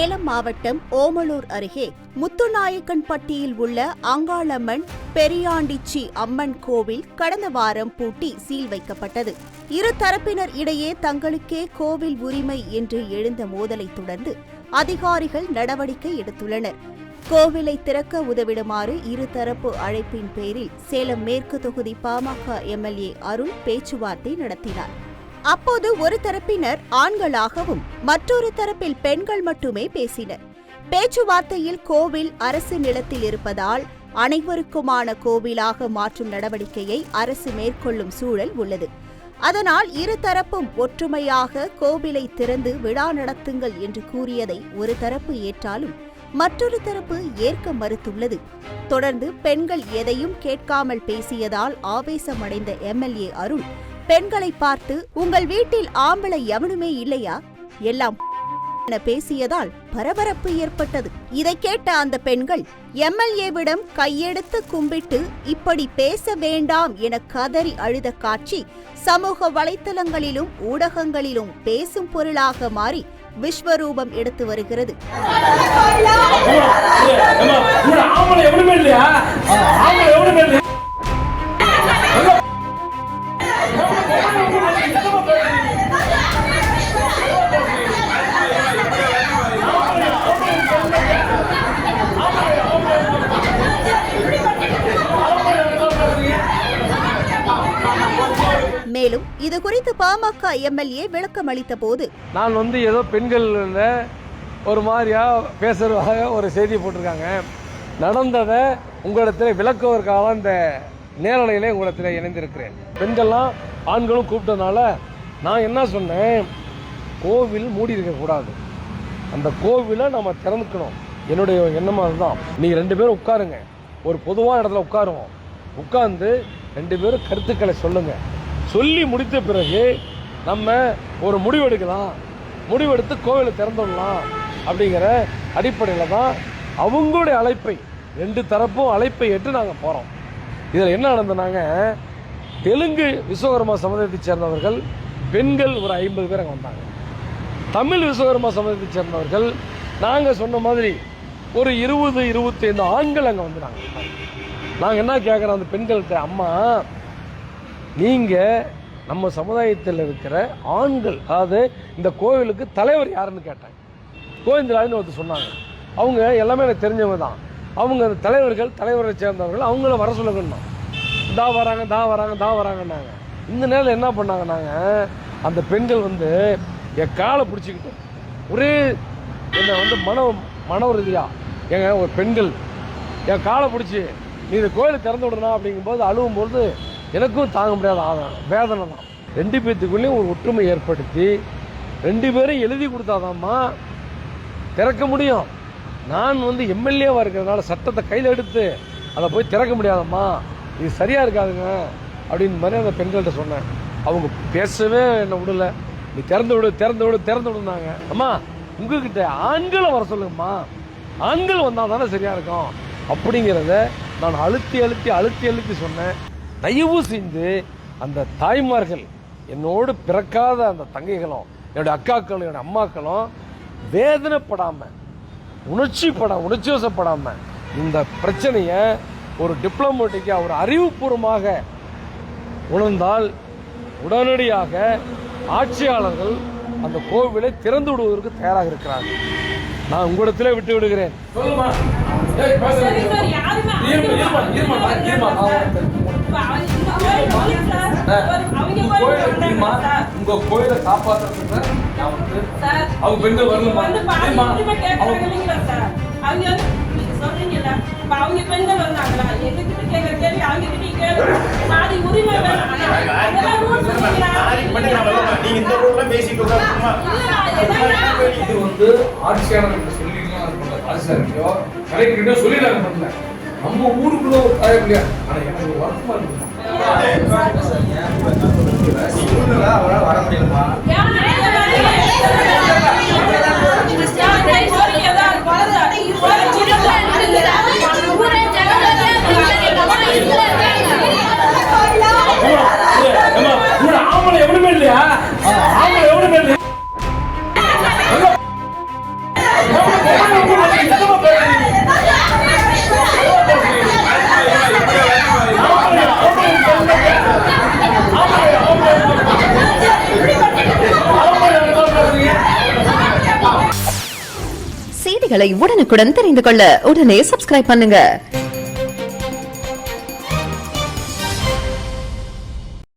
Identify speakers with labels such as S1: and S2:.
S1: சேலம் மாவட்டம் ஓமலூர் அருகே முத்துநாயக்கன்பட்டியில் உள்ள அங்காளம்மன் பெரியாண்டிச்சி அம்மன் கோவில் கடந்த வாரம் பூட்டி சீல் வைக்கப்பட்டது. இரு தரப்பினர் இடையே தங்களுக்கே கோவில் உரிமை என்று எழுந்த மோதலை தொடர்ந்து அதிகாரிகள் நடவடிக்கை எடுத்துள்ளனர். கோவிலை திறக்க உதவிடுமாறு இருதரப்பு அழைப்பின் பேரில் சேலம் மேற்கு தொகுதி பாமக எம்எல்ஏ அருள் பேச்சுவார்த்தை நடத்தினார். அப்போது ஒரு தரப்பினர் ஆண்களாகவும் மற்றொரு தரப்பில் பெண்கள் மட்டுமே பேசினர். பேச்சுவார்த்தையில் கோவில் அரசு நிலத்தில் இருப்பதால் அனைவருக்குமான கோவிலாக மாற்றும் நடவடிக்கையை அரசு மேற்கொள்ளும் சூழல் உள்ளது. அதனால் இருதரப்பும் ஒற்றுமையாக கோவிலை திறந்து விழா நடத்துங்கள் என்று கூறியதை ஒரு தரப்பு ஏற்றாலும் மற்றொரு தரப்பு ஏற்க மறுத்துள்ளது. தொடர்ந்து பெண்கள் எதையும் கேட்காமல் பேசியதால் ஆவேசமடைந்த எம்எல்ஏ அருள் பெண்களை பார்த்து, உங்கள் வீட்டில் ஆம்பளை எவனுமே இல்லையா, எல்லாம் என பேசியதால் பரபரப்பு ஏற்பட்டது. இதை கேட்ட அந்த பெண்கள் எம்எல்ஏவிடம் கையெடுத்து கும்பிட்டு இப்படி பேச வேண்டாம் என கதறி அழுத காட்சி சமூக வலைத்தளங்களிலும் ஊடகங்களிலும் பேசும் பொருளாக மாறி விஸ்வரூபம் எடுத்து வருகிறது. மேலும் இது குறித்து பாமக எம்எல்ஏ விளக்கம் அளித்த போது,
S2: நான் ஏதோ பெண்கள் ஒரு மாதிரியா பேசுறதாக ஒரு செய்தி போட்டிருக்காங்க. நடந்ததை உங்களிடத்தில் விளக்குவதற்காக இந்த நேரலையிலே உங்களிடத்தில் இணைந்திருக்கிறேன். பெண்கள்லாம் ஆண்களும் கூப்பிட்டதுனால நான் என்ன சொன்னேன், கோவில் மூடி இருக்கக்கூடாது, அந்த கோவிலை நம்ம திறந்துக்கணும். என்னுடைய எண்ணமாக அதுதான். நீங்கள் 2 பேரும் உட்காருங்க, ஒரு பொதுவான இடத்துல உட்காருவோம், உட்கார்ந்து 2 பேரும் கருத்துக்களை சொல்லுங்க. சொல்லி முடித்த பிறகு நம்ம ஒரு முடிவெடுக்கலாம், முடிவெடுத்து கோவிலை திறந்துடலாம் அப்படிங்கிற அடிப்படையில் தான் அவங்களுடைய அழைப்பை 2 தரப்பும் அழைப்பை ஏற்று நாங்கள் போகிறோம். இதில் என்ன நடந்தனாங்க, தெலுங்கு விஸ்வகர்மா சமுதாயத்தை சேர்ந்தவர்கள் பெண்கள் ஒரு 50 பேர் அங்கே வந்தாங்க. தமிழ் விஸ்வகர்மா சமுதாயத்தை சேர்ந்தவர்கள் நாங்கள் சொன்ன மாதிரி ஒரு 20-25 ஆண்கள் அங்கே வந்துட்டாங்க. நாங்கள் என்ன கேட்குறோம் அந்த பெண்கள்கிட்ட, அம்மா நீங்கள் நம்ம சமுதாயத்தில் இருக்கிற ஆண்கள், அதாவது இந்த கோவிலுக்கு தலைவர் யாருன்னு கேட்டாங்க. கோவிந்தராஜ்னு ஒருத்தர் சொன்னாங்க. அவங்க எல்லாமே எனக்கு தெரிஞ்சவங்க தான். அவங்க அந்த தலைவரை சேர்ந்தவர்கள் அவங்கள வர சொல்லுங்கண்ணா. தான் வராங்கன்னாங்க. இந்த நேரில் என்ன பண்ணாங்க, நாங்கள் அந்த பெண்கள் என் காலை பிடிச்சிக்கிட்டு ஒரே என்னை மன ரீதியாக எங்க ஒரு பெண்கள் என் காலை பிடிச்சி நீ இந்த கோயிலை திறந்து விடணும் அப்படிங்கும்போது அழுவும்போது எனக்கும் தாங்க முடியாத வேதனை தான். 2 பேத்துக்குள்ளேயும் ஒரு ஒற்றுமை ஏற்படுத்தி 2 பேரும் எழுதி கொடுத்தாதாம்மா திறக்க முடியும். நான் எம்எல்ஏவாக இருக்கிறதுனால சட்டத்தை கையில் எடுத்து அதை போய் திறக்க முடியாதம்மா, இது சரியாக இருக்காதுங்க அப்படின்னு மாதிரி அந்த பெண்கள்கிட்ட சொன்னேன். அவங்க பேசவே என்னை விடலை. நீ திறந்து விடுனாங்க. அம்மா உங்ககிட்ட ஆண்களை வர சொல்லுங்கம்மா, ஆண்கள் வந்தால் தானே சரியாக இருக்கும் அப்படிங்கிறத நான் அழுத்தி சொன்னேன். தயவு செஞ்சு அந்த தாய்மார்கள், என்னோடு பிறக்காத அந்த தங்கைகளும் என்னுடைய அக்காக்களும் என்னுடைய அம்மாக்களும் வேதனைப்படாமல் உணர்ச்சிவசப்படாமல் இந்த பிரச்சனையை ஒரு டிப்ளமேட்டிக்காக ஒரு அறிவுபூர்வமாக உணர்ந்தால் உடனடியாக ஆட்சியாளர்கள் அந்த கோவிலை திறந்து விடுவதற்கு தயாராக இருக்கிறார்கள். நான் உங்களிடத்திலே விட்டு விடுகிறேன். உங்க கோயிலை காப்பாற்றுறதுக்கு அவங்க பெண்கள் வரணுமா? அவங்க பெண்கள் வந்தாங்களா? எங்ககிட்ட கேட்கிற கேள்வி அவங்க கிட்ட கேளு. சாதி உரிமை இது ஆட்சியாளர்கள் சொல்லிக்கலாம், ஆட்சியாளர்களோ கலெக்டர்கிட்ட சொல்லிடுறாங்க. நம்ம ஊருக்குள்ள ஒரு தாயப்பிள்ளையா, ஆனா எனக்கு வருத்தமா இருக்கு. வர முடியுமா? ஆம்பளை எவனுமே இல்லையா? ஆம்பளை எவனுமே இல்லையா?
S3: செய்திகளை உடனுக்குடன் தெரிந்து கொள்ள உடனே சப்ஸ்கிரைப் பண்ணுங்க.